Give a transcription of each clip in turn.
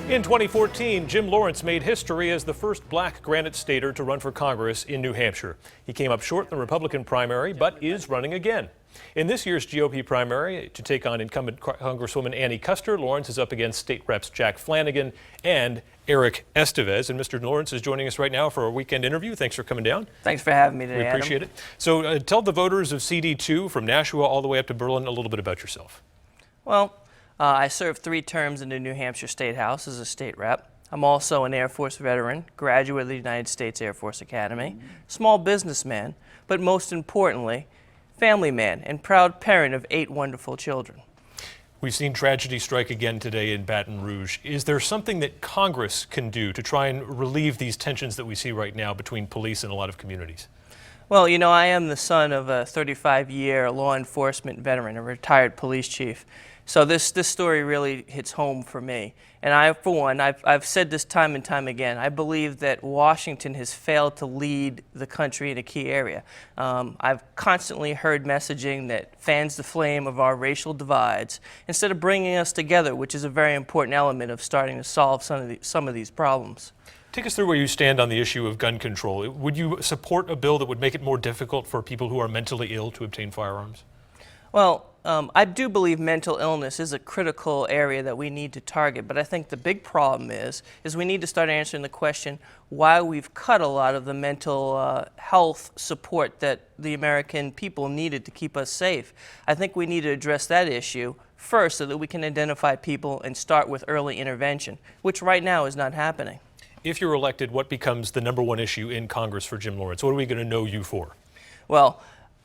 In 2014, Jim Lawrence made history as the first black Granite Stater to run for Congress in New Hampshire. He came up short in the Republican primary, but is running again. In this year's GOP primary, to take on incumbent Congresswoman Annie Kuster, Lawrence is up against State Reps Jack Flanagan and Eric Estevez. And Mr. Lawrence is joining us right now for a weekend interview. Thanks for coming down. Thanks for having me today, We appreciate it. So tell the voters of CD2 from Nashua all the way up to Berlin a little bit about yourself. Well, I served 3 terms in the New Hampshire State House as a state rep. I'm also an Air Force veteran, graduate of the United States Air Force Academy, small businessman, but most importantly, family man and proud parent of 8 wonderful children. We've seen tragedy strike again today in Baton Rouge. Is there something that Congress can do to try and relieve these tensions that we see right now between police and a lot of communities? Well, you know, I am the son of a 35-year law enforcement veteran, a retired police chief. So this story really hits home for me. And I, for one, I've said this time and time again, I believe that Washington has failed to lead the country in a key area. I've constantly heard messaging that fans the flame of our racial divides instead of bringing us together, which is a very important element of starting to solve some of these problems. Take us through where you stand on the issue of gun control. Would you support a bill that would make it more difficult for people who are mentally ill to obtain firearms? Well, I do believe mental illness is a critical area that we need to target, but I think the big problem is we need to start answering the question why we've cut a lot of the mental health support that the American people needed to keep us safe. I think we need to address that issue first so that we can identify people and start with early intervention, which right now is not happening. If you're elected, what becomes the #1 issue in Congress for Jim Lawrence? What are we going to know you for? Well,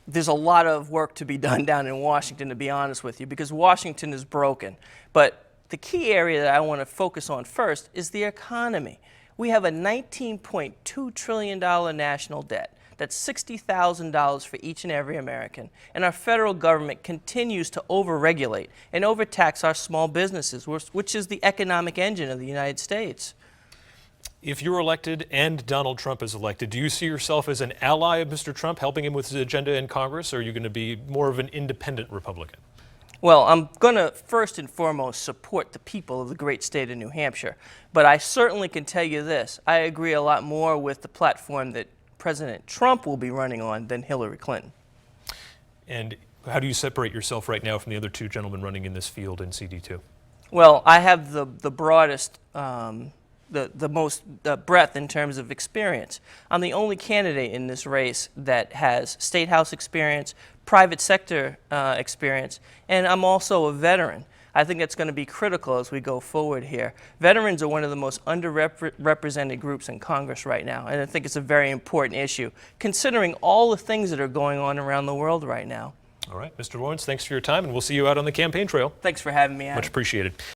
there's a lot of work to be done down in Washington, to be honest with you, because Washington is broken. But the key area that I want to focus on first is the economy. We have a $19.2 trillion national debt. That's $60,000 for each and every American. And our federal government continues to overregulate and overtax our small businesses, which is the economic engine of the United States. If you're elected and Donald Trump is elected, do you see yourself as an ally of Mr. Trump, helping him with his agenda in Congress, or are you going to be more of an independent Republican? Well, I'm going to first and foremost support the people of the great state of New Hampshire. But I certainly can tell you this, I agree a lot more with the platform that President Trump will be running on than Hillary Clinton. And how do you separate yourself right now from the other 2 gentlemen running in this field in CD2? Well, I have the broadest the most breadth in terms of experience. I'm the only candidate in this race that has state house experience, private sector experience, and I'm also a veteran. I think that's going to be critical as we go forward here. Veterans are one of the most underrepresented groups in Congress right now, and I think it's a very important issue, considering all the things that are going on around the world right now. All right, Mr. Lawrence, thanks for your time, and we'll see you out on the campaign trail. Thanks for having me, Adam. Much appreciated.